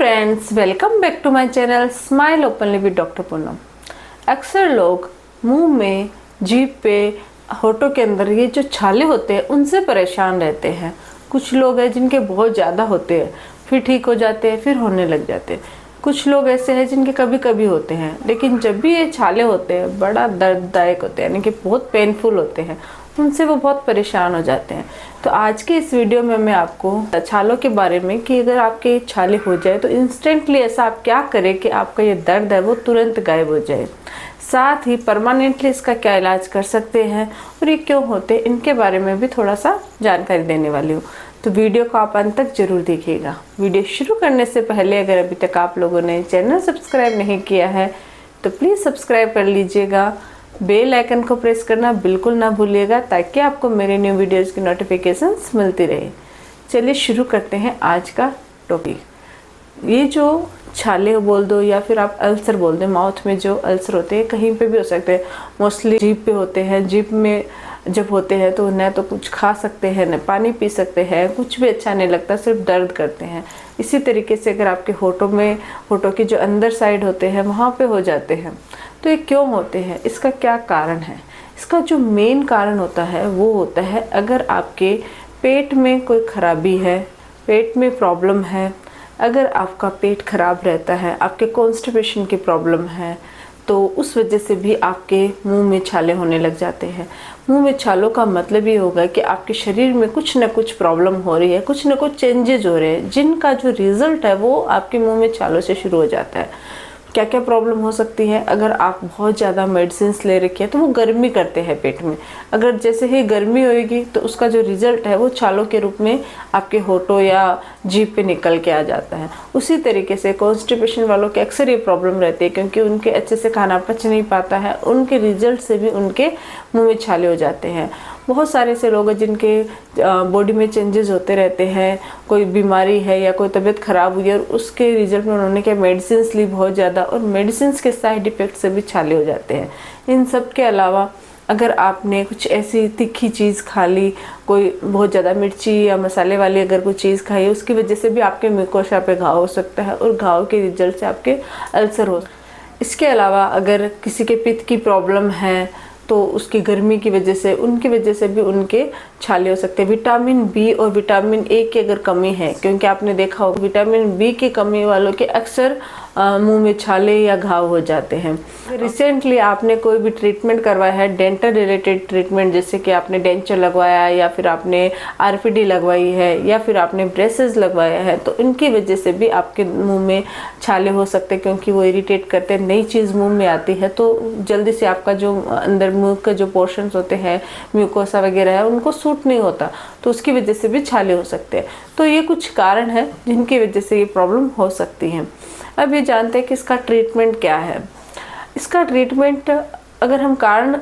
Friends, welcome back to my channel smile openly with doctor Poonam. अक्सर लोग मुंह में, जीभ पे, होठों के अंदर ये जो छाले होते हैं उनसे परेशान रहते हैं। कुछ लोग हैं जिनके बहुत ज़्यादा होते हैं, फिर ठीक हो जाते हैं, फिर होने लग जाते हैं। कुछ लोग ऐसे हैं जिनके कभी कभी होते हैं, लेकिन जब भी ये छाले होते हैं बड़ा दर्ददायक होते हैं, यानी कि बहुत पेनफुल होते हैं, उनसे वो बहुत परेशान हो जाते हैं। तो आज के इस वीडियो में मैं आपको छालों के बारे में कि अगर आपके छाले हो जाए तो इंस्टेंटली ऐसा आप क्या करें कि आपका ये दर्द है वो तुरंत गायब हो जाए, साथ ही परमानेंटली इसका क्या इलाज कर सकते हैं और ये क्यों होते हैं, इनके बारे में भी थोड़ा सा जानकारी देने वाली हूँ। तो वीडियो को आप अंत तक जरूर देखिएगा। वीडियो शुरू करने से पहले अगर अभी तक आप लोगों ने चैनल सब्सक्राइब नहीं किया है तो प्लीज़ सब्सक्राइब कर लीजिएगा। बेल आइकन को प्रेस करना बिल्कुल ना भूलिएगा ताकि आपको मेरे न्यू वीडियोज़ की नोटिफिकेशंस मिलती रहे। चलिए शुरू करते हैं आज का टॉपिक। ये जो छाले बोल दो या फिर आप अल्सर बोल दो, माउथ में जो अल्सर होते हैं कहीं पे भी हो सकते हैं, मोस्टली जीभ पे होते हैं। जीभ में जब होते हैं तो न तो कुछ खा सकते हैं, न पानी पी सकते हैं, कुछ भी अच्छा नहीं लगता, सिर्फ दर्द करते हैं। इसी तरीके से अगर आपके होठों में, होठों के जो अंदर साइड होते हैं वहाँ पे हो जाते हैं, तो ये क्यों होते हैं, इसका क्या कारण है? इसका जो मेन कारण होता है वो होता है अगर आपके पेट में कोई खराबी है, पेट में प्रॉब्लम है, अगर आपका पेट खराब रहता है, आपके कॉन्स्टिपेशन की प्रॉब्लम है, तो उस वजह से भी आपके मुंह में छाले होने लग जाते हैं। मुंह में छालों का मतलब ये होगा कि आपके शरीर में कुछ ना कुछ प्रॉब्लम हो रही है, कुछ ना कुछ चेंजेस हो रहे हैं, जिनका जो रिजल्ट है वो आपके मुंह में छालों से शुरू हो जाता है। क्या क्या प्रॉब्लम हो सकती है? अगर आप बहुत ज़्यादा मेडिसिन ले रखी है तो वो गर्मी करते हैं पेट में। अगर जैसे ही गर्मी होएगी तो उसका जो रिजल्ट है वो छालों के रूप में आपके होठों या जीभ पे निकल के आ जाता है। उसी तरीके से कॉन्स्टिपेशन वालों के अक्सर ये प्रॉब्लम रहती है क्योंकि उनके अच्छे से खाना पच नहीं पाता है, उनके रिजल्ट से भी उनके मुँह में छाले हो जाते हैं। बहुत सारे ऐसे लोग हैं जिनके बॉडी में चेंजेस होते रहते हैं, कोई बीमारी है या कोई तबीयत खराब हुई है और उसके रिजल्ट में उन्होंने क्या मेडिसिन ली बहुत ज़्यादा, और मेडिसिन के साइड इफ़ेक्ट से भी छाले हो जाते हैं। इन सब के अलावा अगर आपने कुछ ऐसी तीखी चीज़ खा ली, कोई बहुत ज़्यादा मिर्ची या मसाले वाली अगर कोई चीज़ खाई है, उसकी वजह से भी आपके म्यूकोसा पे घाव हो सकता है और घाव के रिजल्ट से आपके अल्सर हो। इसके अलावा अगर किसी के पित्त की प्रॉब्लम है तो उसकी गर्मी की वजह से, उनकी वजह से भी उनके छाले हो सकते हैं। विटामिन बी और विटामिन ए की अगर कमी है, क्योंकि आपने देखा होगा विटामिन बी की कमी वालों के अक्सर मुंह में छाले या घाव हो जाते हैं। रिसेंटली आपने कोई भी ट्रीटमेंट करवाया है, डेंटल रिलेटेड ट्रीटमेंट, जैसे कि आपने डेंचर लगवाया है या फिर आपने आरपीडी लगवाई है या फिर आपने ब्रेसेस लगवाया है, तो इनकी वजह से भी आपके मुंह में छाले हो सकते हैं क्योंकि वो इरिटेट करते हैं। नई चीज़ मुंह में आती है तो जल्दी से आपका जो अंदर मुंह के जो पोर्शंस होते हैं, म्यूकोसा वगैरह है, उनको सूट नहीं होता, तो उसकी वजह से भी छाले हो सकते हैं। तो ये कुछ कारण है जिनकी वजह से ये प्रॉब्लम हो सकती है। अब ये जानते हैं कि इसका ट्रीटमेंट क्या है। इसका ट्रीटमेंट अगर हम कारण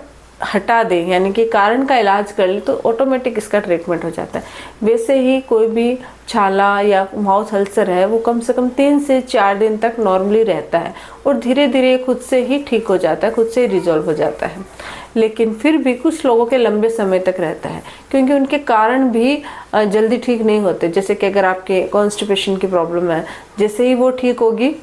हटा दें, यानी कि कारण का इलाज कर ले, तो ऑटोमेटिक इसका ट्रीटमेंट हो जाता है। वैसे ही कोई भी छाला या माउथ अल्सर है वो कम से कम 3 से 4 दिन तक नॉर्मली रहता है और धीरे धीरे खुद से ही ठीक हो जाता है, खुद से ही रिजॉल्व हो जाता है। लेकिन फिर भी कुछ लोगों के लंबे समय तक रहता है क्योंकि उनके कारण भी जल्दी ठीक नहीं होते। जैसे कि अगर आपके कॉन्स्टिपेशन की प्रॉब्लम है, जैसे ही वो ठीक होगी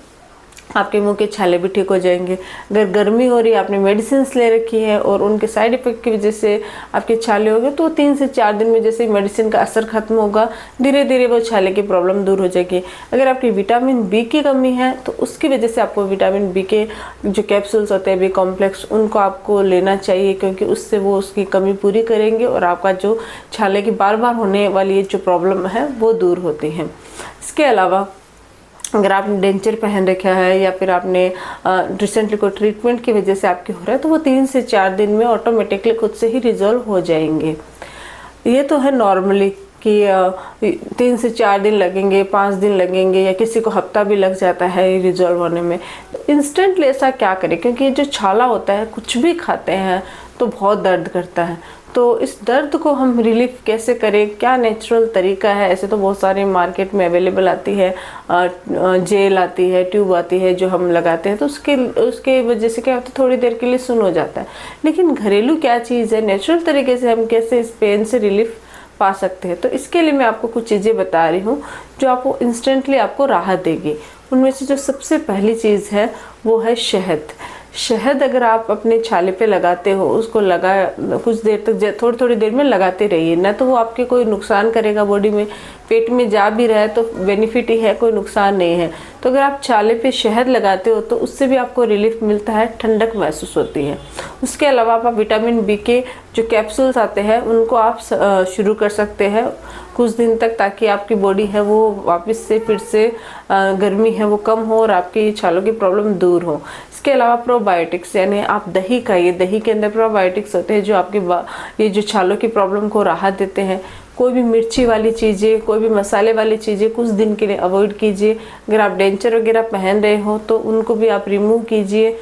आपके मुंह के छाले भी ठीक हो जाएंगे। अगर गर्मी हो रही है, आपने मेडिसिन ले रखी है और उनके साइड इफ़ेक्ट की वजह से आपके छाले हो गए, तो 3 से 4 दिन में जैसे मेडिसिन का असर खत्म होगा, धीरे धीरे वो छाले की प्रॉब्लम दूर हो जाएगी। अगर आपकी विटामिन बी की कमी है तो उसकी वजह से आपको विटामिन बी के जो कैप्सूल्स होते हैं, बी कॉम्प्लेक्स, उनको आपको लेना चाहिए क्योंकि उससे वो उसकी कमी पूरी करेंगे और आपका जो छाले की बार बार होने वाली जो प्रॉब्लम है वो दूर होती है। इसके अलावा अगर आपने डेंचर पहन रखा है या फिर आपने रिसेंटली कोई ट्रीटमेंट की वजह से आपके हो रहा है, तो वो 3 से 4 दिन में ऑटोमेटिकली खुद से ही रिजॉल्व हो जाएंगे। ये तो है नॉर्मली कि 3 से 4 दिन लगेंगे, 5 दिन लगेंगे या किसी को हफ्ता भी लग जाता है रिजॉल्व होने में। इंस्टेंटली ऐसा क्या करें, क्योंकि ये जो छाला होता है, कुछ भी खाते हैं तो बहुत दर्द करता है। तो इस दर्द को हम रिलीफ कैसे करें, क्या नेचुरल तरीका है? ऐसे तो बहुत सारे मार्केट में अवेलेबल आती है, जेल आती है, ट्यूब आती है जो हम लगाते हैं, तो उसके वजह से क्या होता है, थोड़ी देर के लिए सुन हो जाता है। लेकिन घरेलू क्या चीज़ है, नेचुरल तरीके से हम कैसे इस पेन से रिलीफ पा सकते हैं। तो इसके लिए मैं आपको कुछ चीज़ें बता रही हूँ जो आपको इंस्टेंटली आपको राहत देगी। उनमें से जो सबसे पहली चीज़ है वो है शहद। शहद अगर आप अपने छाले पे लगाते हो, उसको लगा कुछ देर तक थोड़ी थोड़ी देर में लगाते रहिए, ना तो वो आपके कोई नुकसान करेगा बॉडी में, पेट में जा भी रहा है तो बेनिफिट ही है, कोई नुकसान नहीं है। तो अगर आप छाले पे शहद लगाते हो तो उससे भी आपको रिलीफ मिलता है, ठंडक महसूस होती है। उसके अलावा आप विटामिन बी के जो कैप्सूल्स आते हैं उनको आप शुरू कर सकते हैं कुछ दिन तक, ताकि आपकी बॉडी है वो वापस से फिर से गर्मी है वो कम हो और आपकी छालों की प्रॉब्लम दूर हो। इसके अलावा प्रोबायोटिक्स, यानी आप दही खाइए। दही के अंदर प्रोबायोटिक्स होते हैं जो आपकी ये जो छालों की प्रॉब्लम को राहत देते हैं। कोई भी मिर्ची वाली चीज़ें, कोई भी मसाले वाली चीज़ें कुछ दिन के लिए अवॉइड कीजिए। अगर आप डेंचर वगैरह पहन रहे हो तो उनको भी आप रिमूव कीजिए।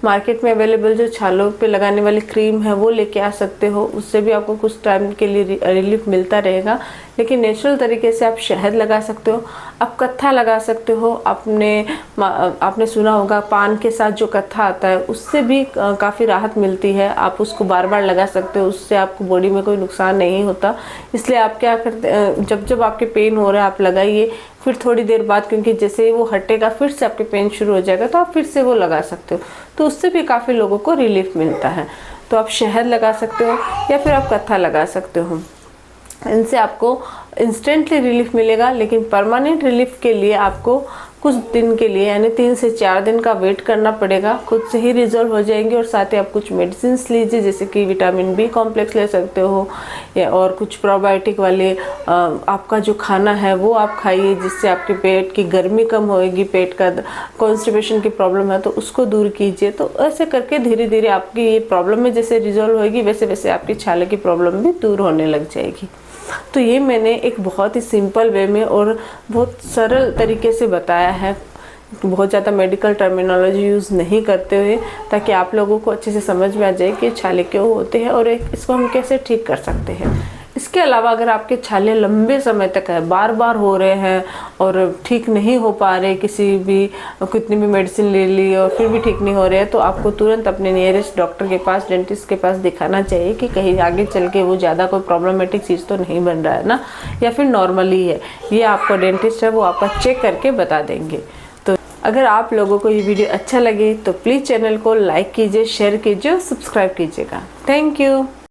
मार्केट में अवेलेबल जो छालों पे लगाने वाली क्रीम है वो लेके आ सकते हो, उससे भी आपको कुछ टाइम के लिए रिलीफ मिलता रहेगा। लेकिन नेचुरल तरीके से आप शहद लगा सकते हो, आप कत्था लगा सकते हो। आपने सुना होगा पान के साथ जो कत्था आता है उससे भी काफ़ी राहत मिलती है। आप उसको बार बार लगा सकते हो, उससे आपको बॉडी में कोई नुकसान नहीं होता। इसलिए आप क्या करते, जब जब आपके पेन हो रहा है आप लगाइए, फिर थोड़ी देर बाद, क्योंकि जैसे वो हटेगा फिर से आपके पेन शुरू हो जाएगा, तो आप फिर से वो लगा सकते हो। तो उससे भी काफ़ी लोगों को रिलीफ मिलता है। तो आप शहद लगा सकते हो या फिर आप कत्था लगा सकते हो। इनसे आपको इंस्टेंटली रिलीफ मिलेगा, लेकिन परमानेंट रिलीफ के लिए आपको कुछ दिन के लिए यानी 3 से 4 दिन का वेट करना पड़ेगा। खुद से ही रिजॉल्व हो जाएंगे। और साथ ही आप कुछ मेडिसिन लीजिए, जैसे कि विटामिन बी कॉम्प्लेक्स ले सकते हो, या और कुछ प्रोबायोटिक वाले आपका जो खाना है वो आप खाइए, जिससे आपके पेट की गर्मी कम होएगी। पेट का कॉन्स्टिपेशन की प्रॉब्लम है तो उसको दूर कीजिए। तो ऐसे करके धीरे धीरे आपकी ये प्रॉब्लम में जैसे रिजॉल्व होएगी वैसे वैसे आपकी छाले की प्रॉब्लम भी दूर होने लग जाएगी। तो ये मैंने एक बहुत ही सिंपल वे में और बहुत सरल तरीके से बताया है, बहुत ज़्यादा मेडिकल टर्मिनोलॉजी यूज़ नहीं करते हुए, ताकि आप लोगों को अच्छे से समझ में आ जाए कि छाले क्यों होते हैं और इसको हम कैसे ठीक कर सकते हैं। इसके अलावा अगर आपके छाले लंबे समय तक है, बार बार हो रहे हैं और ठीक नहीं हो पा रहे, कितनी भी मेडिसिन ले ली और फिर भी ठीक नहीं हो रहे हैं, तो आपको तुरंत अपने नियरेस्ट डॉक्टर के पास, डेंटिस्ट के पास दिखाना चाहिए कि कहीं आगे चल के वो ज़्यादा कोई प्रॉब्लमेटिक चीज़ तो नहीं बन रहा है ना, या फिर नॉर्मली है। ये आपका डेंटिस्ट है वो आपका चेक करके बता देंगे। तो अगर आप लोगों को ये वीडियो अच्छा लगे तो प्लीज़ चैनल को लाइक कीजिए, शेयर कीजिए और सब्सक्राइब कीजिएगा। Thank you.